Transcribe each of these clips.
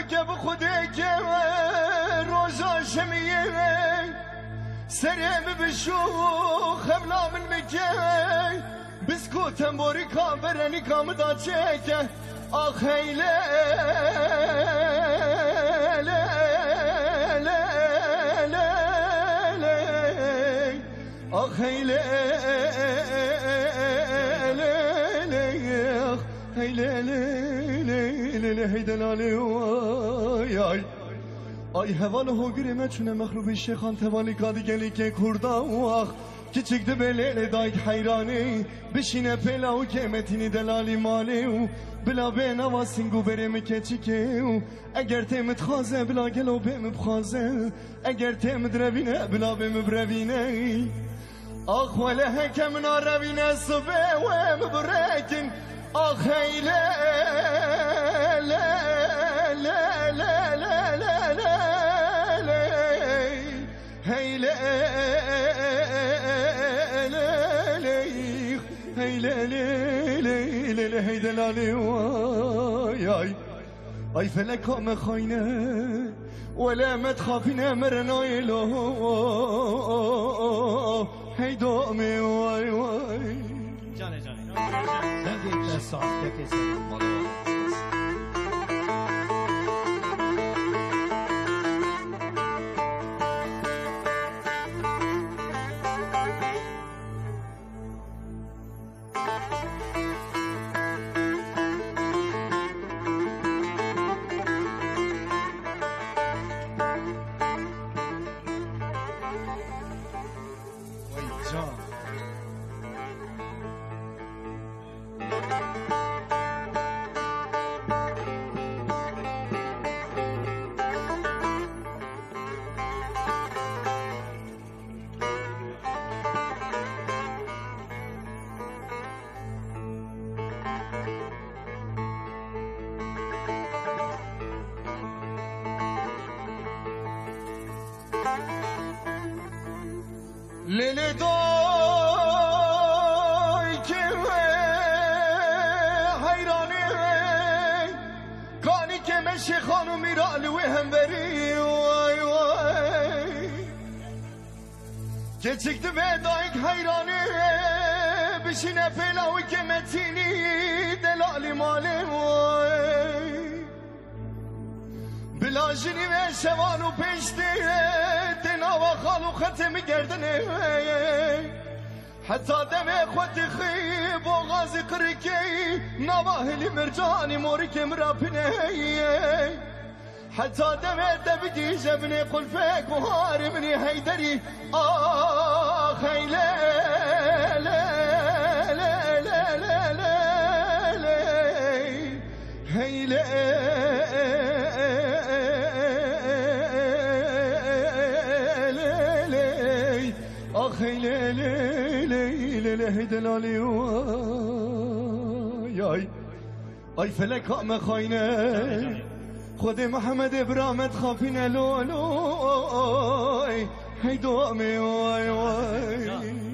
که به خوده که روزا شمیه سرم بشو خبلا من مکه بسکوتم بوری کامبرنی کامدا چکه آخی خیلی دلالی آی هوال هوگری مچونه مخروبی شیخان توالی کادی گلی که کردا واخ که چکده به لیل دایک حیرانی بشینه پیلا و که متینی دلالی مالی و بلا به نواسینگو بریم که چیکه اگر تیمت خازه بلا گلو بیم بخازه اگر تیمت روینه بلا بیم بروینه آخ ولی هکم ناروینه صبح و مبرکن آخ هیله هی دلالی ای فلکا مخاینه ولا ما تخافين مرناي له هي دومي واي واي جاني سنگه دستان بکشید لیلی دای که حیرانی کانی که مشی خانو میرالوی هم بری وای وای که چکت به دایک حیرانی بشینه پیلاوی که متینی دلالی مالی وای بلاجنی و شوانو پشتی دنا و خالو ختم گردنه حتی دم خود خیب و غازی قرکی نواهلی مرجانی موری که مرابنه حتی دم دبگی جبنی قلفک و هاری منی حیدری آخی هی دلالی ای فلکا مخاینه خود محمد ابرامت خافینه لولو هی دومی وای وای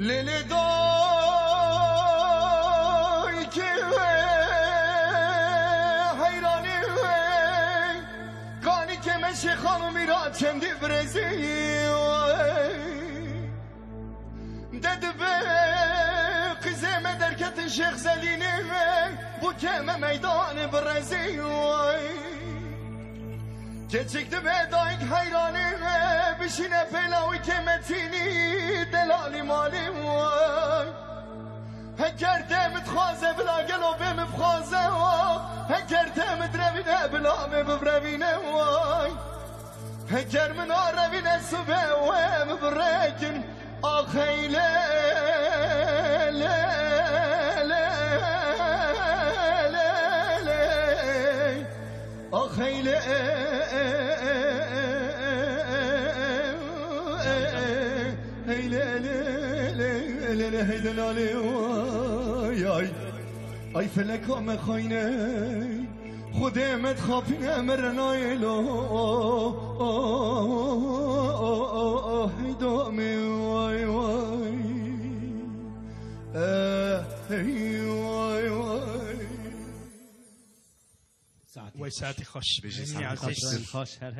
لیلی دای که حیرانی کانی که مشی خانومی را چندی برزی دد به قیزه مدرکت شیخ زلینی بو کم میدان برزی وای که چکت به دایک حیرانه بشینه پیلاوی که متینی دلالی مالی وای هکر دمت خوازه بلا گلو بهم بخوازه هکر دمت روینه بلا ببروینه وای هکر من روینه صبح وهم برکن آخی آخی ای فلکام خاینه خودمت خافینه مرنایلو هیدامی وای وای وای وای وای ساعتی خوش بجی بینی ساعتی عزیز خوش. خوش هر